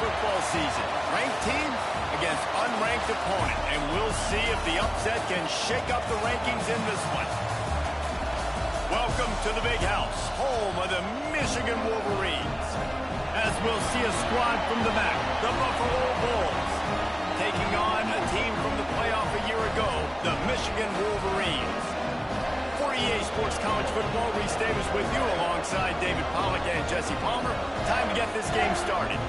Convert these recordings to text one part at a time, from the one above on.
football season. Ranked team against unranked opponent. And we'll see if the upset can shake up the rankings in this one. Welcome to the Big House, home of the Michigan Wolverines. As we'll see a squad from the back, the Buffalo Bulls, taking on a team from the playoff a year ago, the Michigan Wolverines. For EA Sports College Football, Reese Davis with you alongside David Pollack and Jesse Palmer. Time to get this game started.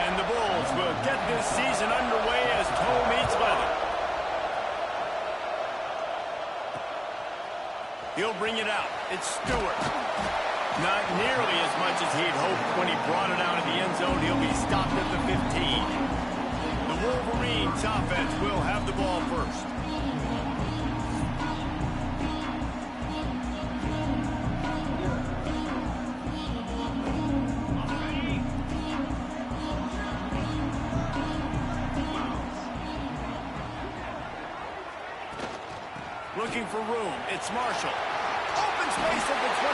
And the Bulls will get this season underway as toe meets leather. He'll bring it out. It's Stewart. Not nearly as much as he'd hoped when he brought it out of the end zone. He'll be stopped at the 15. The Wolverines offense will have the ball first. Looking for room. It's Marshall. Open space at the 25.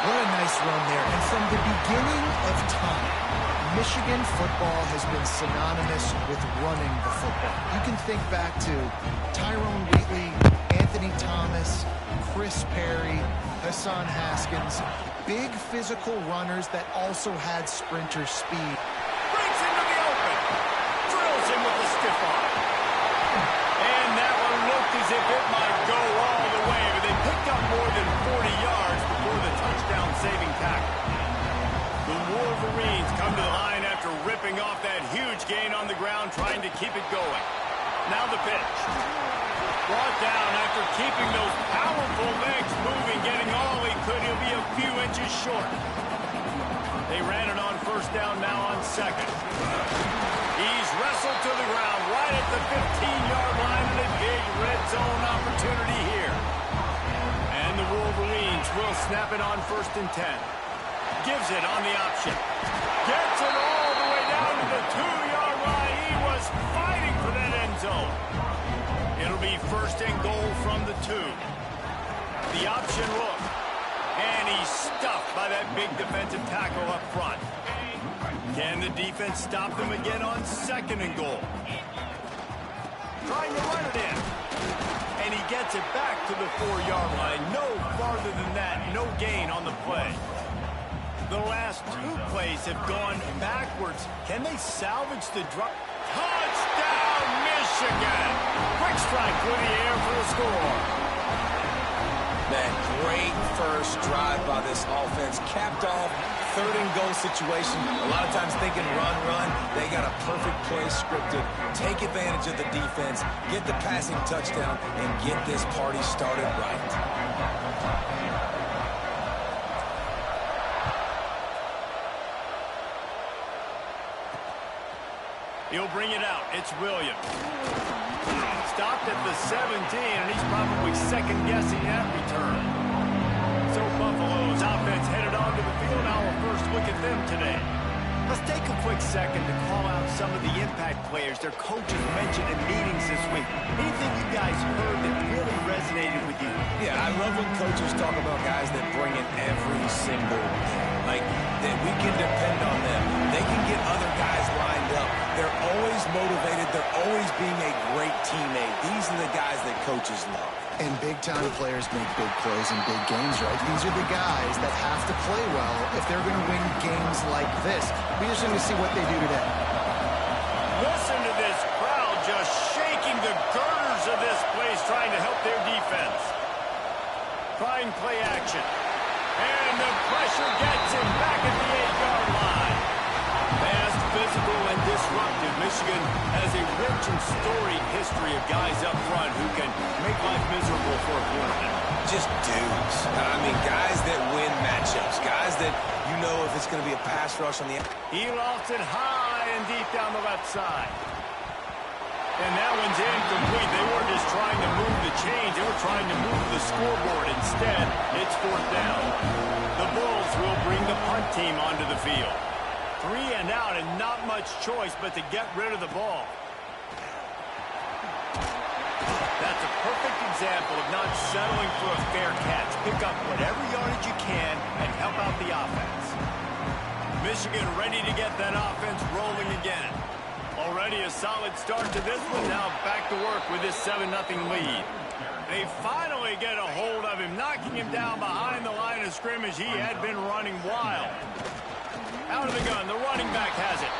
What a nice run there. And from the beginning of time, Michigan football has been synonymous with running the football. You can think back to Tyrone Wheatley, Anthony Thomas, Chris Perry, Hassan Haskins. Big physical runners that also had sprinter speed. Breaks into the open. Drills him with a stiff arm. And that one looked as if it might go all the way, but they picked up more than 40 yards before the touchdown-saving tackle. The Wolverines come to the line after ripping off that huge gain on the ground, trying to keep it going. Now the pitch. Brought down after keeping those powerful legs moving, getting all he could. He'll be a few inches short. They ran it on first down, now on second. He's wrestled to the ground right at the 15-yard line, and a big red zone opportunity here. And the Wolverines will snap it on first and 10. Gives it on the option. Gets it all the way down to the 2-yard line. He was fighting for that end zone. It'll be first and goal from the 2. The option look. And he's stuffed by that big defensive tackle up front. Can the defense stop them again on second and goal? Trying to run it in. And he gets it back to the 4-yard line. No farther than that. No gain on the play. The last 2 plays have gone backwards. Can they salvage the drop? Touchdown, Michigan! Quick strike through the air for the score. Man, great first drive by this offense. Capped off, third-and-goal situation. A lot of times thinking run. They got a perfect play scripted. Take advantage of the defense, get the passing touchdown, and get this party started right. He'll bring it out. It's Williams. Stopped at the 17, and he's probably second-guessing that return. So Buffalo's offense headed onto the field. Now we'll first look at them today. Let's take a quick second to call out some of the impact players their coaches mentioned in meetings this week. Anything you guys heard that really resonated with you? Yeah, I love when coaches talk about guys that bring it every single day. Like, that we can depend on them. They can get other guys lined up. They're always motivated. They're always being a great teammate. These are the guys that coaches love. And big-time players make big plays in big games, right? These are the guys that have to play well if they're going to win games like this. We just need to see what they do today. Listen to this crowd just shaking the girders of this place, trying to help their defense. Trying play action. And the pressure gets him back at the 8-yard line. Fast, physical, and disruptive. Michigan has a rich and storied history of guys up front who can make life miserable for a quarterback. Just dudes. I mean, guys that win matchups. Guys that you know if it's going to be a pass rush on the... He lofts it high and deep down the left side. And that one's incomplete. They weren't just trying to move the chains. They were trying to move the scoreboard. Instead, it's fourth down. The Bulls will bring the punt team onto the field. 3 and out and not much choice but to get rid of the ball. That's a perfect example of not settling for a fair catch. Pick up whatever yardage you can and help out the offense. Michigan ready to get that offense rolling again. Already a solid start to this one. Now back to work with this 7-0 lead. They finally get a hold of him, knocking him down behind the line of scrimmage. He had been running wild. Out of the gun, the running back has it.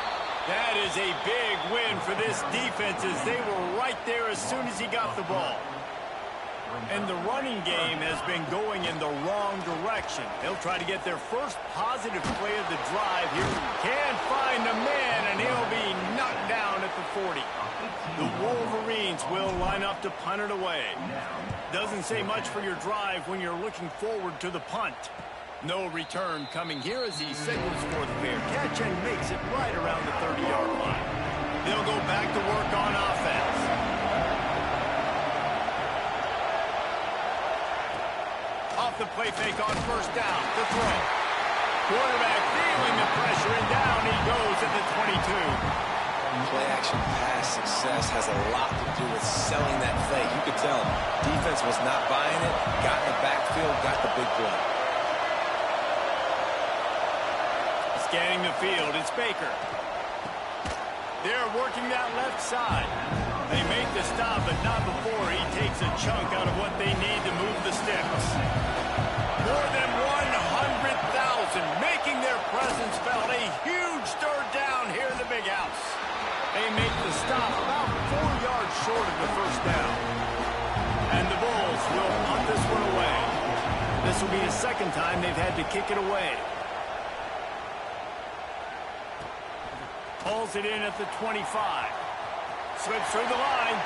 That is a big win for this defense as they were right there as soon as he got the ball. And the running game has been going in the wrong direction. They'll try to get their first positive play of the drive here. Can't find the man, and he'll be knocked down at the 40. The Wolverines will line up to punt it away. Doesn't say much for your drive when you're looking forward to the punt. No return coming here as he signals for the fair catch and makes it right around the 30-yard line. They'll go back to work on offense. Off the play fake on first down, the throw. Quarterback feeling the pressure, and down he goes at the 22. Play-action pass success has a lot to do with selling that fake. You could tell defense was not buying it, got in the backfield, got the big play. Scanning the field, it's Baker. They're working that left side. They make the stop, but not before he takes a chunk out of what they need to move the sticks. More than 100,000 making their presence felt. A huge third down here in the big house. They make the stop about 4 yards short of the first down. And the Bulls will punt this one away. This will be the second time they've had to kick it away. Pulls it in at the 25. Slips through the line.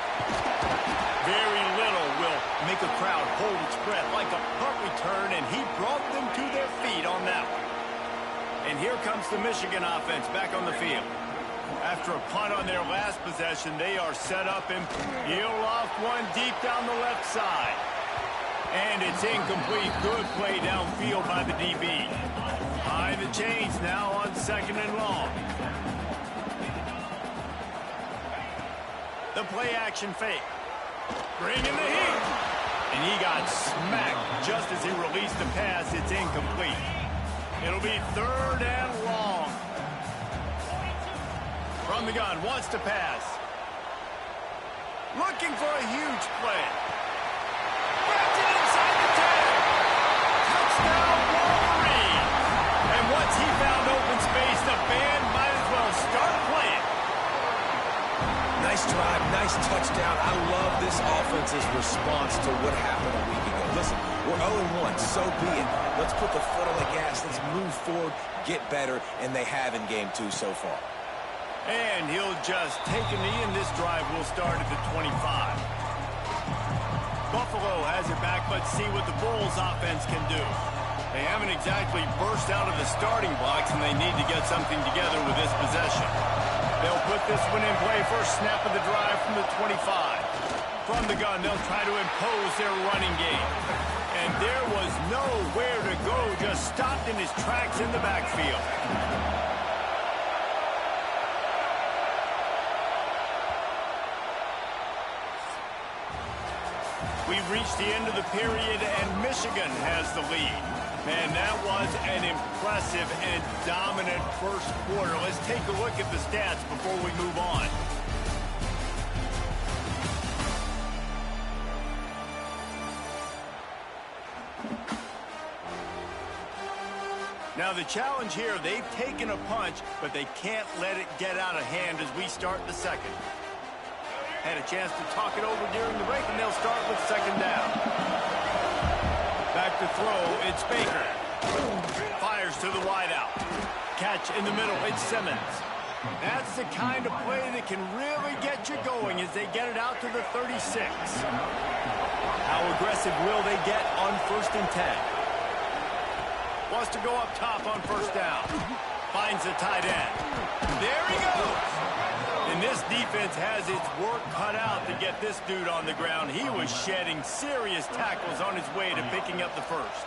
Very little will make a crowd hold its breath like a punt return, and he brought them to their feet on that one. And here comes the Michigan offense back on the field. After a punt on their last possession, they are set up and he'll loft one deep down the left side. And it's incomplete. Good play downfield by the DB. High the chains now on 2nd and long. The play-action fake. Bringing the heat. And he got smacked just as he released the pass. It's incomplete. It'll be 3rd and long. From the gun, wants to pass. Looking for a huge play. Wrapped it inside the 10. Touchdown, Wolverine. And once he found open space, the band might as well start playing. Nice drive, nice touchdown. I love this offense's response to what happened a week ago. Listen, we're 0-1, so be it. Let's put the foot on the gas. Let's move forward, get better, and they have in game 2 so far. And he'll just take a knee, and this drive will start at the 25. Buffalo has it back, but see what the Bulls offense can do. They haven't exactly burst out of the starting blocks, and they need to get something together with this possession. They'll put this one in play. First snap of the drive from the 25. From the gun, they'll try to impose their running game. And there was nowhere to go, just stopped in his tracks in the backfield. We've reached the end of the period, and Michigan has the lead. Man, that was an impressive and dominant first quarter. Let's take a look at the stats before we move on. Now the challenge here, they've taken a punch, but they can't let it get out of hand as we start the second. Had a chance to talk it over during the break, and they'll start with 2nd down. Back to throw, it's Baker. Fires to the wideout. Catch in the middle, it's Simmons. That's the kind of play that can really get you going as they get it out to the 36. How aggressive will they get on 1st and 10? Wants to go up top on 1st down. Finds the tight end. There he goes. And this defense has its work cut out to get this dude on the ground. He was shedding serious tackles on his way to picking up the first.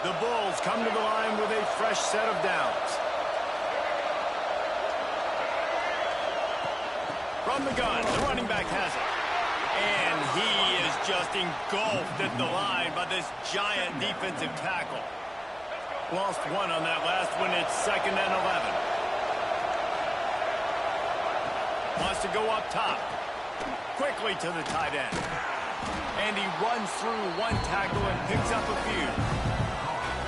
The Bulls come to the line with a fresh set of downs. From the gun, the running back has it. And he is just engulfed at the line by this giant defensive tackle. Lost one on that last one. It's 2nd and 11. Wants to go up top. Quickly to the tight end. And he runs through one tackle and picks up a few.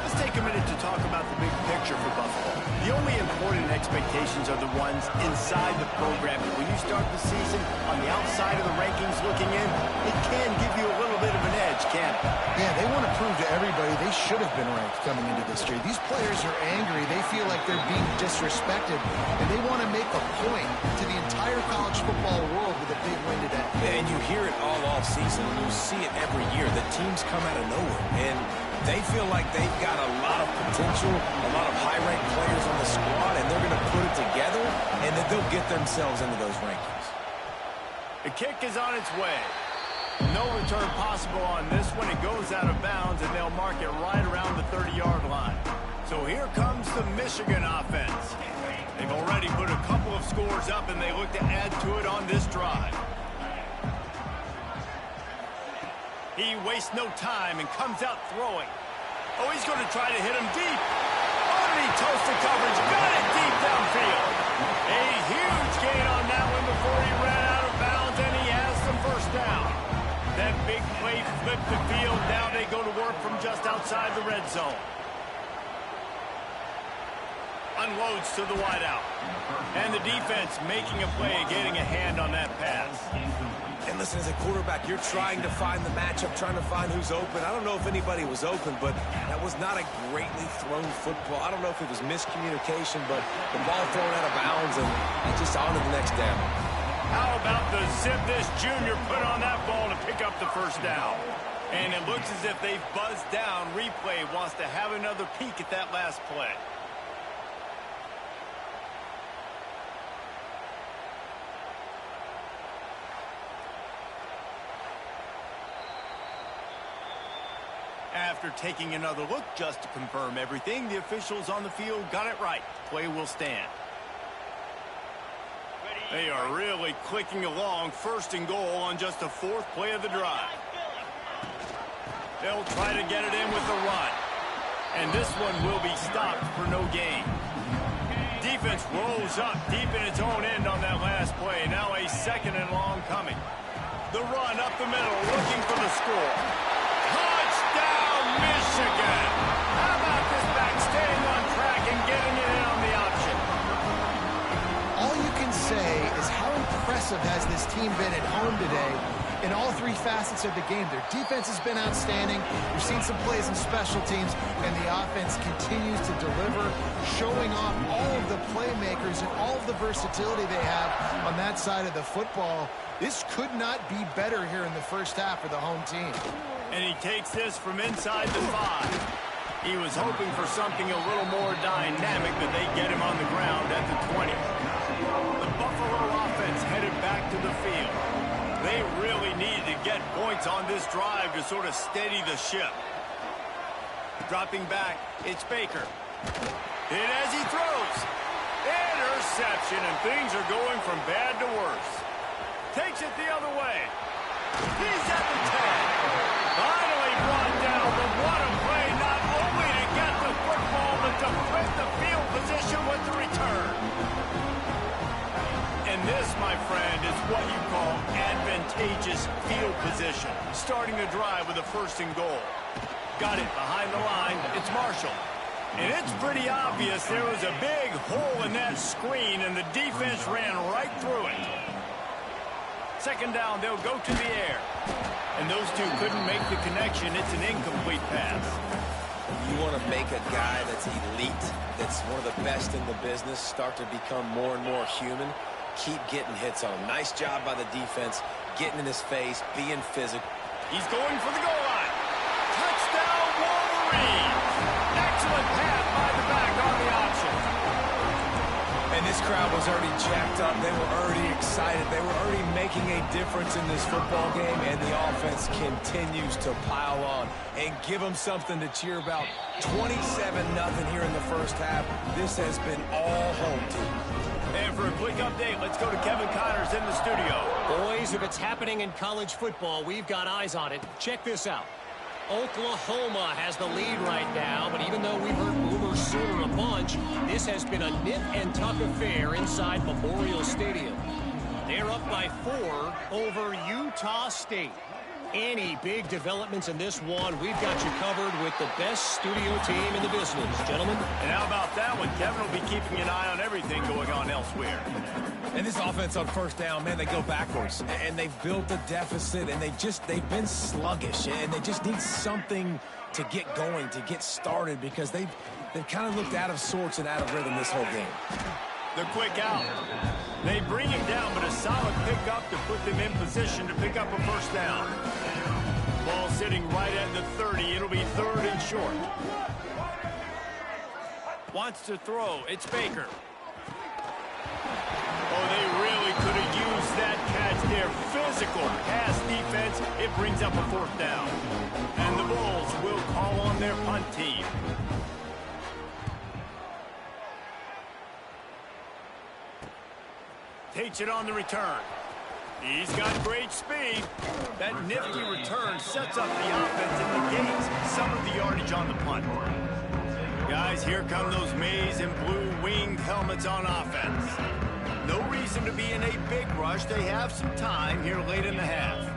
Let's take a minute to talk about the big picture for Buffalo. The only important expectations are the ones inside the program. When you start the season on the outside of the rankings looking in, it can give you a little bit of an edge, can't it? Yeah, they want to prove to everybody they should have been ranked coming into this year. These players are angry. They feel like they're being disrespected, and they want to make a point to the entire college football world with a big win today. And you hear it all off season. You see it every year. The teams come out of nowhere, and they feel like they've got a lot of potential, a lot of high-ranked players on the squad, and they're going to put it together, and then they'll get themselves into those rankings. The kick is on its way. No return possible on this one. It goes out of bounds, and they'll mark it right around the 30-yard line. So here comes the Michigan offense. They've already put a couple of scores up, and they look to add to it on this drive. He wastes no time and comes out throwing. Oh, he's going to try to hit him deep. Oh, and he toasts the coverage. Got it deep downfield. A huge gain on that one before he ran out of bounds, and he has some first down. That big play flipped the field. Now they go to work from just outside the red zone. Unloads to the wideout. And the defense making a play, getting a hand on that pass. And listen, as a quarterback, you're trying to find the matchup, trying to find who's open. I don't know if anybody was open, but that was not a greatly thrown football. I don't know if it was miscommunication, but the ball thrown out of bounds and just on to the next down. How about the zip this junior put on that ball to pick up the first down? And it looks as if they've buzzed down. Replay wants to have another peek at that last play. After taking another look just to confirm everything, the officials on the field got it right. Play will stand. They are really clicking along. 1st and goal on just the 4th play of the drive. They'll try to get it in with the run. And this one will be stopped for no gain. Defense rolls up deep in its own end on that last play. Now a 2nd and long coming. The run up the middle, looking for the score. Touchdown, Michigan! How about this back staying on track and getting it in on the option? All you can say is how impressive has this team been at home today in all 3 facets of the game. Their defense has been outstanding. We've seen some plays in special teams, and the offense continues to deliver, showing off all of the playmakers and all of the versatility they have on that side of the football. This could not be better here in the first half for the home team. And he takes this from inside the 5. He was hoping for something a little more dynamic, but they get him on the ground at the 20. The Buffalo offense headed back to the field. They really needed to get points on this drive to sort of steady the ship. Dropping back, it's Baker. Hit as he throws. Interception, and things are going from bad to worse. Takes it the other way. He's at the 10. Finally brought down, but what a play, not only to get the football, but to flip the field position with the return. And this, my friend, is what you call advantageous field position. Starting the drive with a 1st and goal. Got it behind the line. It's Marshall. And it's pretty obvious there was a big hole in that screen, and the defense ran right through it. 2nd down, they'll go to the air. And those two couldn't make the connection. It's an incomplete pass. You want to make a guy that's elite, that's one of the best in the business, start to become more and more human. Keep getting hits on him. Nice job by the defense, getting in his face, being physical. He's going for the goal line. Touchdown, Wolverine. Excellent pass by the back on the option. And this crowd was already jacked up. They were already excited. They were already making a difference in this football game, and the offense continues to pile on and give them something to cheer about. 27-0 here in the first half. This has been all home team. And for a quick update, let's go to Kevin Connors in the studio. Boys, if it's happening in college football, we've got eyes on it. Check this out. Oklahoma has the lead right now, but even though we've heard Boomer Sooner a bunch, this has been a nip and tuck affair inside Memorial Stadium. They're up by 4 over Utah State. Any big developments in this one, we've got you covered with the best studio team in the business, gentlemen. And how about that one? Kevin will be keeping an eye on everything going on elsewhere. And this offense on first down, man, they go backwards. And they've built a deficit, and they've been sluggish. And they just need something to get going, to get started, because they've kind of looked out of sorts and out of rhythm this whole game. The quick out. They bring him down, but a solid pickup to put them in position to pick up a first down. Ball sitting right at the 30. It'll be 3rd and short. Wants to throw. It's Baker. Oh, they really could have used that catch there. Physical pass defense. It brings up a 4th down. And the Bulls will call on their punt team. Takes it on the return. He's got great speed. That nifty return sets up the offense and negates some of the yardage on the punt. Guys, here come those maize and blue winged helmets on offense. No reason to be in a big rush. They have some time here late in the half.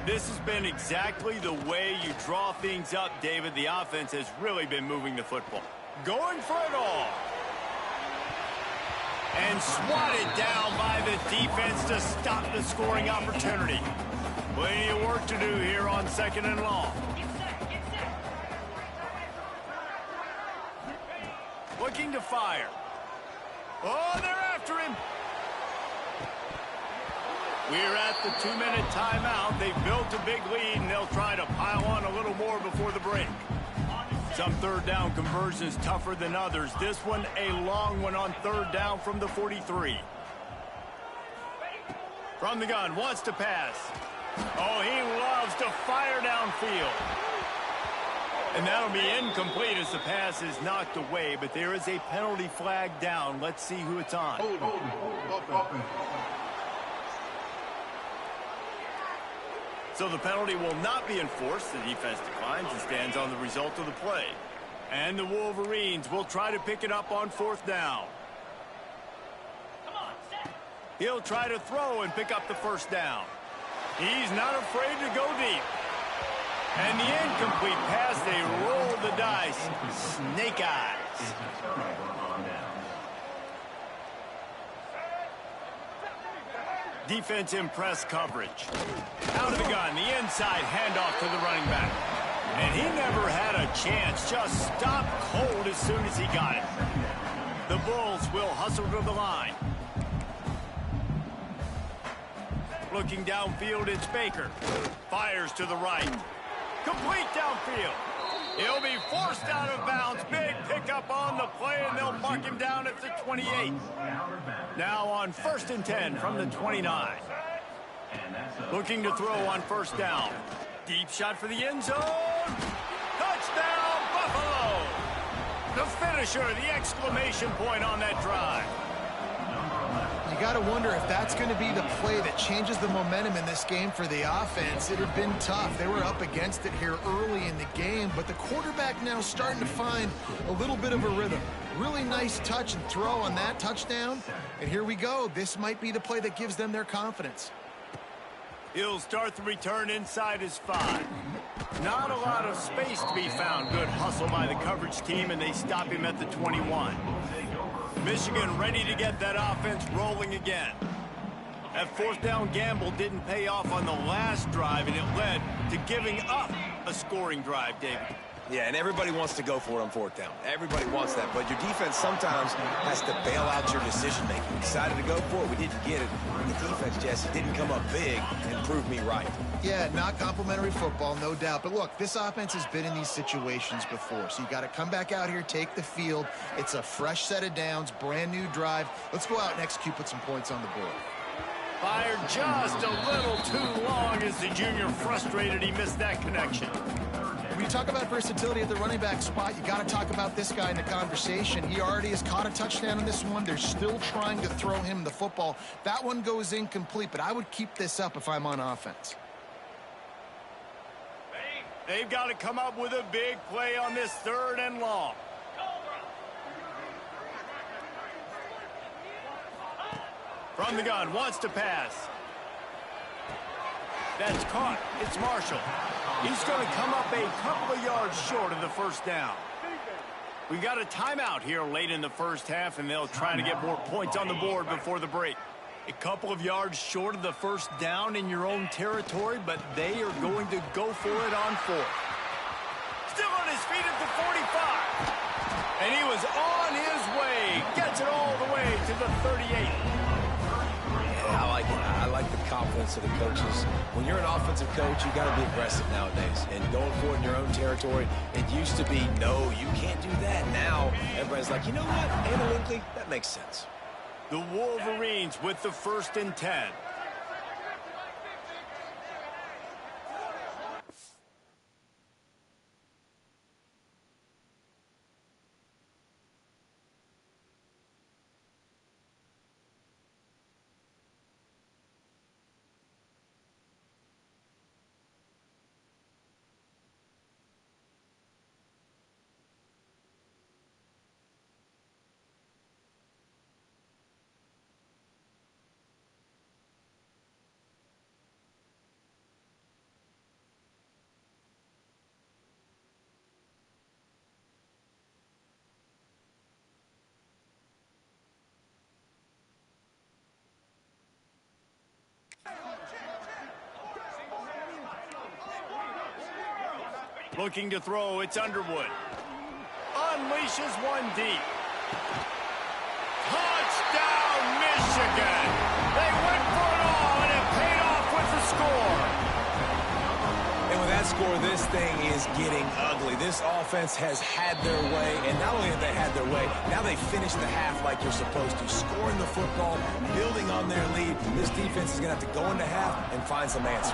This has been exactly the way you draw things up, David. The offense has really been moving the football. Going for it all. And swatted down by the defense to stop the scoring opportunity. Plenty of work to do here on 2nd and long. Looking to fire. Oh, they're after him. We're at the 2-minute timeout. They've built a big lead, and they'll try to pile on a little more before the break. Some 3rd down conversions tougher than others. This one a long one on 3rd down from the 43. From the gun, wants to pass. Oh, he loves to fire downfield. And that'll be incomplete as the pass is knocked away, but there is a penalty flag down. Let's see who it's on. So the penalty will not be enforced. The defense declines and stands on the result of the play. And the Wolverines will try to pick it up on 4th down. He'll try to throw and pick up the first down. He's not afraid to go deep. And the incomplete pass, they roll the dice. Snake eyes. Defense in press coverage. Out of the gun, the inside handoff to the running back. And he never had a chance. Just stopped cold as soon as he got it. The Bulls will hustle to the line. Looking downfield, it's Baker. Fires to the right. Complete downfield. He'll be forced out of bounds. Big pickup on the play, and they'll mark him down at the 28. Now on 1st and 10 from the 29. Looking to throw on 1st down. Deep shot for the end zone. Touchdown, Buffalo! The finisher, the exclamation point on that drive. You got to wonder if that's going to be the play that changes the momentum in this game for the offense. It had been tough. They were up against it here early in the game, but the quarterback now starting to find a little bit of a rhythm. Really nice touch and throw on that touchdown. And here we go. This might be the play that gives them their confidence. He'll start the return inside his 5. Not a lot of space to be found. Good hustle by the coverage team, and they stop him at the 21. Michigan ready to get that offense rolling again. That 4th down gamble didn't pay off on the last drive, and it led to giving up a scoring drive, David. Yeah, and everybody wants to go for it on fourth down. Everybody wants that, but your defense sometimes has to bail out your decision-making. We decided to go for it. We didn't get it. And the defense, Jesse, didn't come up big and prove me right. Yeah, not complimentary football, no doubt. But look, this offense has been in these situations before, so you got to come back out here, take the field. It's a fresh set of downs, brand new drive. Let's go out and execute, put some points on the board. Fired just a little too long as the junior frustrated he missed that connection. When you talk about versatility at the running back spot, you got to talk about this guy in the conversation. He already has caught a touchdown in this one. They're still trying to throw him the football. That one goes incomplete, but I would keep this up if I'm on offense. They've got to come up with a big play on this 3rd and long. From the gun, wants to pass. That's caught. It's Marshall. He's going to come up a couple of yards short of the first down. We got a timeout here late in the first half, and they'll try to get more points on the board before the break. A couple of yards short of the first down in your own territory, but they are going to go for it on 4th. Still on his feet at the 45. And he was on his way. Gets it all the way to the 38. I like it. I like the confidence of the coaches. When you're an offensive coach, you got to be aggressive nowadays. And going for it in your own territory, it used to be, no, you can't do that. Now, everybody's like, you know what? Analytically, that makes sense. The Wolverines with the 1st and 10. Looking to throw, it's Underwood. Unleashes one deep. Touchdown, Michigan! They went for it all, and it paid off with the score. And with that score, this thing is getting ugly. This offense has had their way, and not only have they had their way, now they finish the half like you're supposed to, scoring the football, building on their lead. This defense is going to have to go into half and find some answers.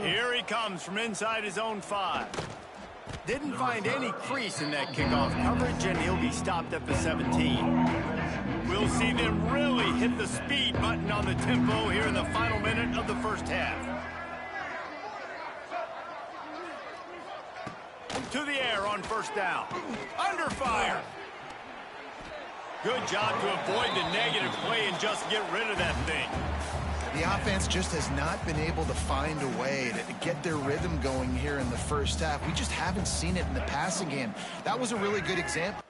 Here he comes from inside his own 5. Didn't find any crease in that kickoff coverage, and he'll be stopped at the 17. We'll see them really hit the speed button on the tempo here in the final minute of the first half. To the air on 1st down. Under fire. Good job to avoid the negative play and just get rid of that thing. The offense just has not been able to find a way to get their rhythm going here in the first half. We just haven't seen it in the passing game. That was a really good example.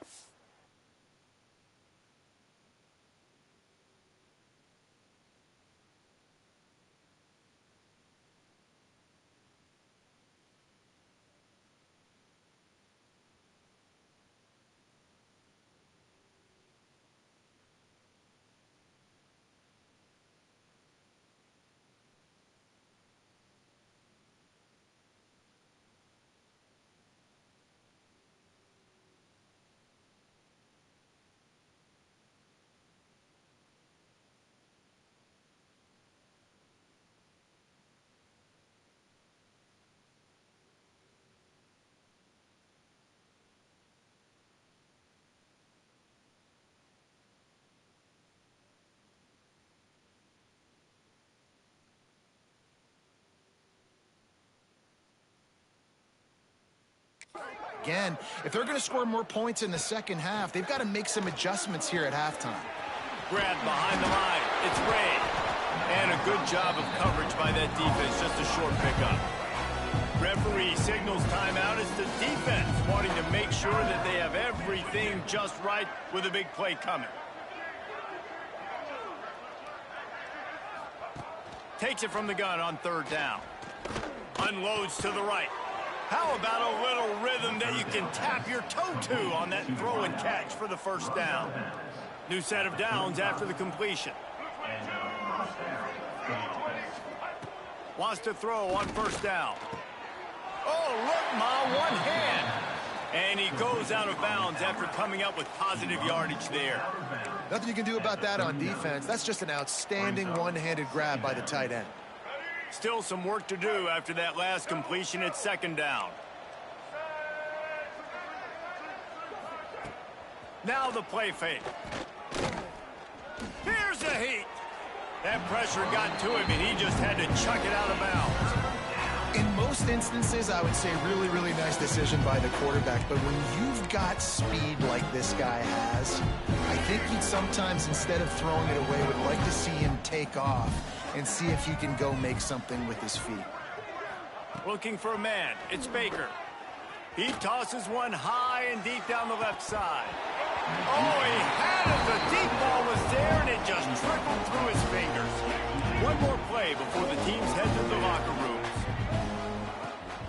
Again, if they're going to score more points in the second half, they've got to make some adjustments here at halftime. Grabbed behind the line. It's Ray. And a good job of coverage by that defense. Just a short pickup. Referee signals timeout. It's the defense wanting to make sure that they have everything just right with a big play coming. Takes it from the gun on 3rd down. Unloads to the right. How about a little rhythm that you can tap your toe to on that throw and catch for the first down? New set of downs after the completion. Wants to throw on first down. Oh, look, Ma, one hand. And he goes out of bounds after coming up with positive yardage there. Nothing you can do about that on defense. That's just an outstanding one-handed grab by the tight end. Still some work to do after that last completion at second down. Now the play fake. Here's the heat. That pressure got to him, and he just had to chuck it out of bounds. In most instances, I would say really, really nice decision by the quarterback. But when you've got speed like this guy has, I think you'd sometimes, instead of throwing it away, would like to see him take off and see if he can go make something with his feet. Looking for a man. It's Baker. He tosses one high and deep down the left side. Oh, he had it. The deep ball was there, and it just trickled through his fingers. One more play before the teams head to the locker rooms.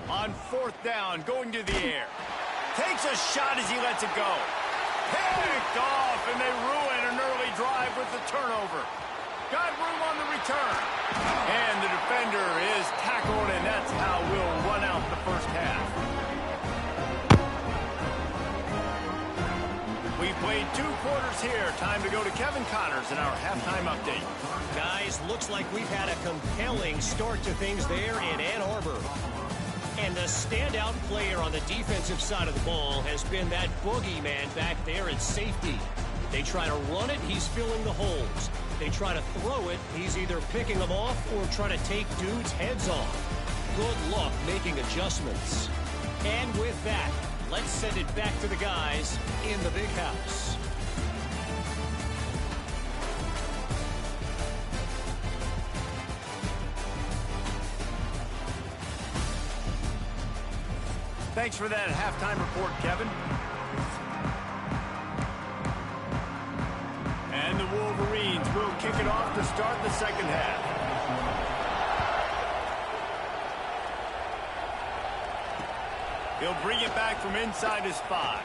On fourth down, going to the air. Takes a shot as he lets it go. Picked off, and they ruin an early drive with the turnover. Got room on the return. And the defender is tackled, and that's how we'll run out the first half. We played 2 quarters here. Time to go to Kevin Connors in our halftime update. Guys, looks like we've had a compelling start to things there in Ann Arbor. And the standout player on the defensive side of the ball has been that boogeyman back there at safety. They try to run it, he's filling the holes. They try to throw it, he's either picking them off or trying to take dudes' heads off. Good luck making adjustments. And with that, let's send it back to the guys in the big house. Thanks for that halftime report, Kevin. And the Wolverines will kick it off to start the second half. He'll bring it back from inside his 5.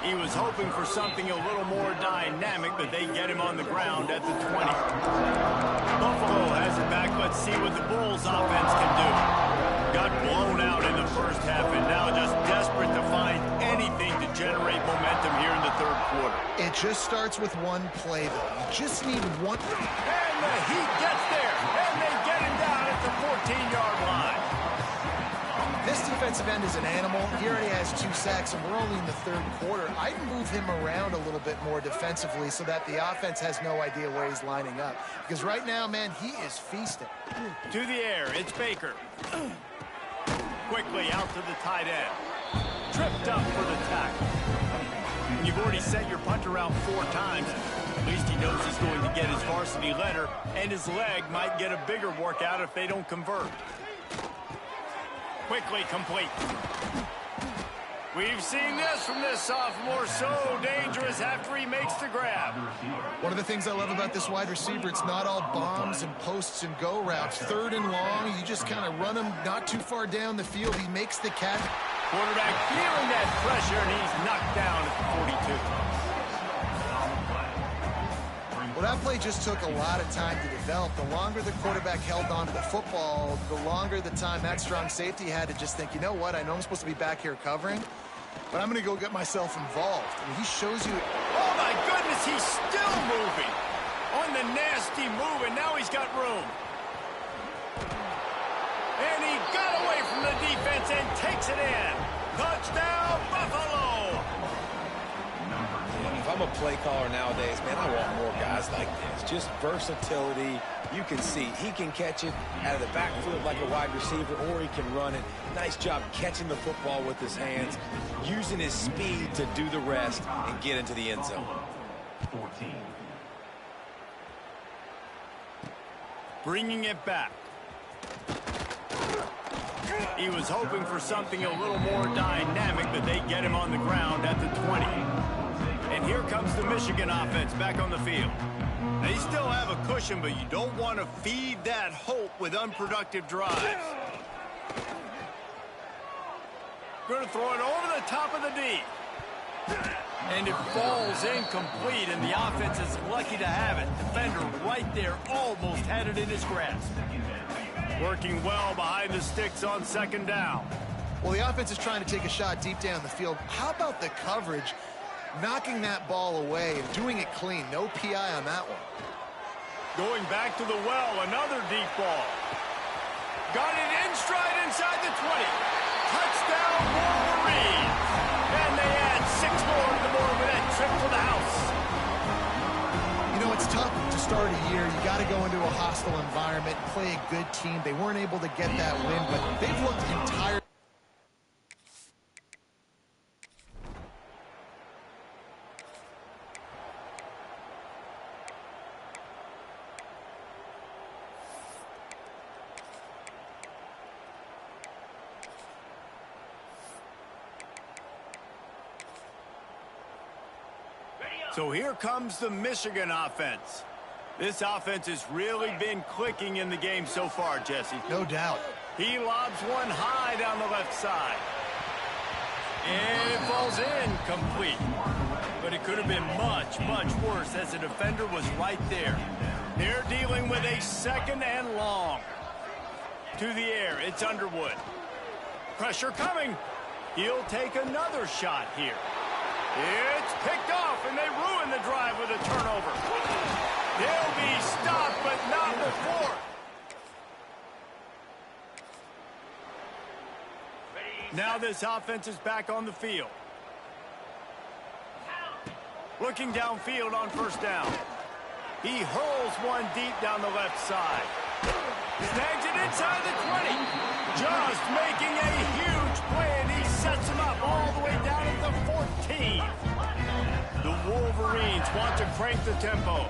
He was hoping for something a little more dynamic, but they get him on the ground at the 20. Buffalo has it back. Let's see what the Bulls offense can do. Got blown out in the first half and now just desperate to find anything to generate momentum here in the third quarter. It just starts with one play, though. You just need one. And the Heat gets there, and they get him down at the 14-yard line. This defensive end is an animal. He already has 2 sacks, and we're only in the third quarter. I'd move him around a little bit more defensively so that the offense has no idea where he's lining up. Because right now, man, he is feasting. To the air, it's Baker. Quickly out to the tight end. Tripped up for the tackle. And you've already sent your punter out 4 times. At least he knows he's going to get his varsity letter, and his leg might get a bigger workout if they don't convert. Quickly complete. We've seen this from this sophomore, so dangerous after he makes the grab. One of the things I love about this wide receiver, it's not all bombs and posts and go routes. Third and long, you just kind of run him not too far down the field. He makes the catch. Quarterback feeling that pressure, and he's knocked down at the 42. Well, that play just took a lot of time to develop. The longer the quarterback held on to the football, the longer the time that strong safety had to just think, you know what, I know I'm supposed to be back here covering, but I'm going to go get myself involved. I mean, he shows you. Oh, my goodness, he's still moving on the nasty move, and now he's got room. And he got away from the defense and takes it in. Touchdown, Buffalo! If I'm a play caller nowadays, man, I want more guys like this. Just versatility. You can see he can catch it out of the backfield like a wide receiver, or he can run it. Nice job catching the football with his hands, using his speed to do the rest and get into the end zone. 14. Bringing it back. He was hoping for something a little more dynamic, but they get him on the ground at the 20. And here comes the Michigan offense back on the field. They still have a cushion, but you don't want to feed that hope with unproductive drives. Going to throw it over the top of the D. And it falls incomplete, and the offense is lucky to have it. Defender right there almost had it in his grasp. Working well behind the sticks on second down. Well, the offense is trying to take a shot deep down the field. How about the coverage? Knocking that ball away and doing it clean. No PI on that one. Going back to the well, another deep ball. Got it in stride inside the 20. Touchdown, Wolverines. And they add 6 more to the board with that trip to the house. You know, it's tough to start a year. You got to go into a hostile environment, play a good team. They weren't able to get that win, but they've looked entire. So here comes the Michigan offense. This offense has really been clicking in the game so far, Jesse. No doubt. He lobs one high down the left side. And it falls incomplete. But it could have been much, much worse as the defender was right there. They're dealing with a second and long. To the air, it's Underwood. Pressure coming. He'll take another shot here. It's picked off, and they ruin the drive with a turnover. They'll be stopped, but not before. Now this offense is back on the field. Looking downfield on first down. He hurls one deep down the left side. Snags it inside the 20. Just making a huge play, and he sets him up all the way down at the 14. The Wolverines want to crank the tempo.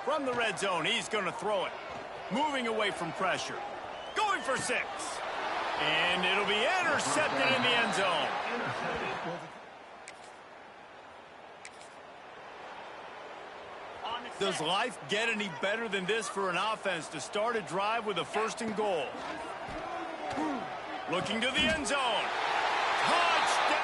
From the red zone, he's going to throw it. Moving away from pressure. Going for 6. And it'll be intercepted in the end zone. Does life get any better than this for an offense to start a drive with a 1st and goal? Looking to the end zone. Touchdown!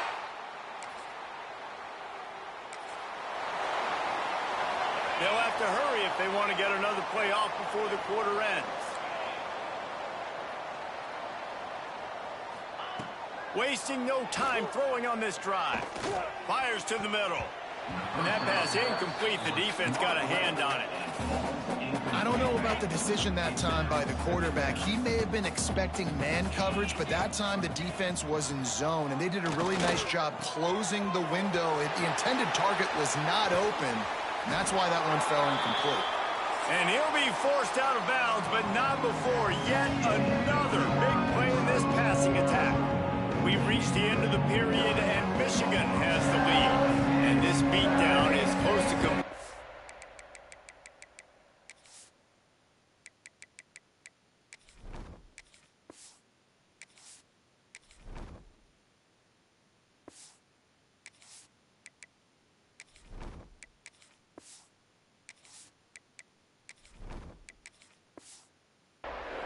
They'll have to hurry if they want to get another play off before the quarter ends. Wasting no time throwing on this drive. Fires to the middle. And that pass incomplete. The defense got a hand on it. I don't know about the decision that time by the quarterback. He may have been expecting man coverage, but that time the defense was in zone, and they did a really nice job closing the window. The intended target was not open, and that's why that one fell incomplete. And he'll be forced out of bounds, but not before yet another big play in this passing attack. We've reached the end of the period, and Michigan has the lead. And this beatdown is close to complete.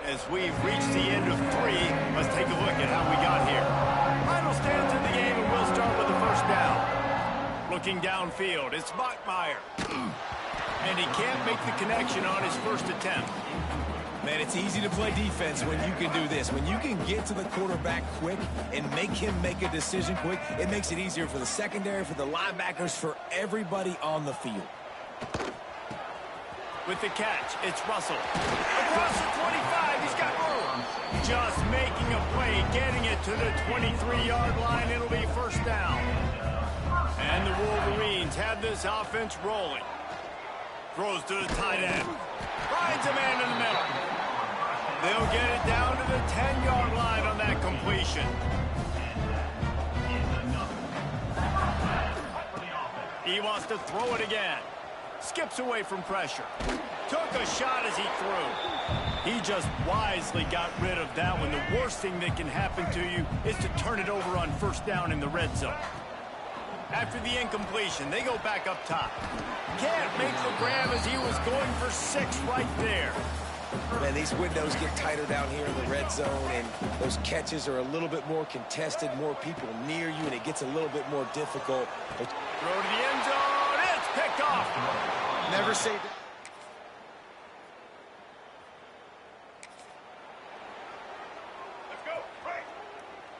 As we've reached the end of 3, let's take a look at how we got here. Final stands in the game, and we'll start with the first down. Looking downfield, it's Bachmeier. And he can't make the connection on his first attempt. Man, it's easy to play defense when you can do this. When you can get to the quarterback quick and make him make a decision quick, it makes it easier for the secondary, for the linebackers, for everybody on the field. With the catch, it's Russell. Across the 25, he's got room. Just making a play, getting it to the 23-yard line. It'll be first down. And the Wolverines have this offense rolling. Throws to the tight end. Finds a man in the middle. They'll get it down to the 10-yard line on that completion. He wants to throw it again. Skips away from pressure. Took a shot as he threw. He just wisely got rid of that one. The worst thing that can happen to you is to turn it over on first down in the red zone. After the incompletion, they go back up top. Can't make the grab as he was going for 6 right there. Man, these windows get tighter down here in the red zone, and those catches are a little bit more contested, more people near you, and it gets a little bit more difficult. Throw to the end zone. It's picked off. Never say that. Let's go. Right.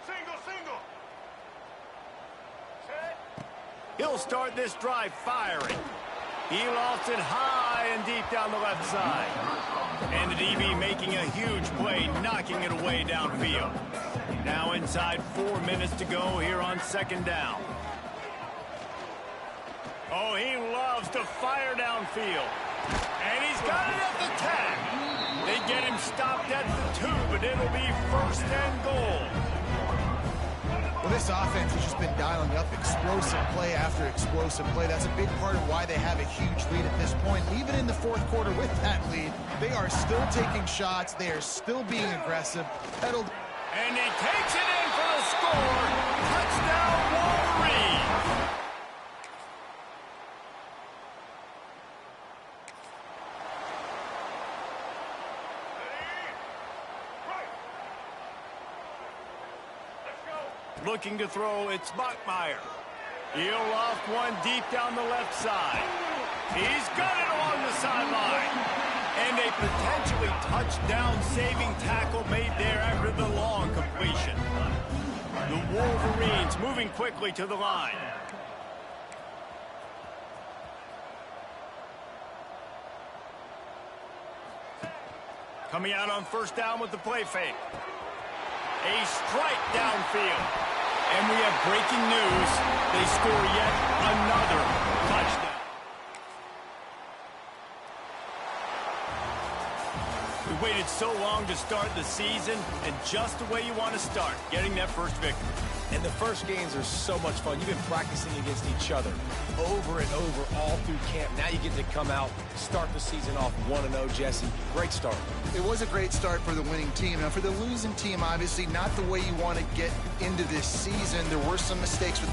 Single. Set. He'll start this drive firing. He lost it high and deep down the left side. And the DB making a huge play, knocking it away downfield. Now inside 4 minutes to go here on second down. Oh, he loves to fire downfield. And he's got it at the 10. They get him stopped at the 2, but it'll be first and goal. Well, this offense has just been dialing up explosive play after explosive play. That's a big part of why they have a huge lead at this point. Even in the fourth quarter with that lead, they are still taking shots. They are still being aggressive. Pedaled. And he takes it in for the score. Touchdown, Wolverine. Looking to throw, it's Bachmeier. He'll loft one deep down the left side. He's got it along the sideline. And a potentially touchdown-saving tackle made there after the long completion. The Wolverines moving quickly to the line. Coming out on first down with the play fake. A strike downfield. And we have breaking news. They score yet another touchdown. We waited so long to start the season, and just the way you want to start, getting that first victory. And the first games are so much fun. You've been practicing against each other over and over all through camp. Now you get to come out, start the season off 1-0, Jesse. Great start. It was a great start for the winning team. Now, for the losing team, obviously not the way you want to get into this season. There were some mistakes with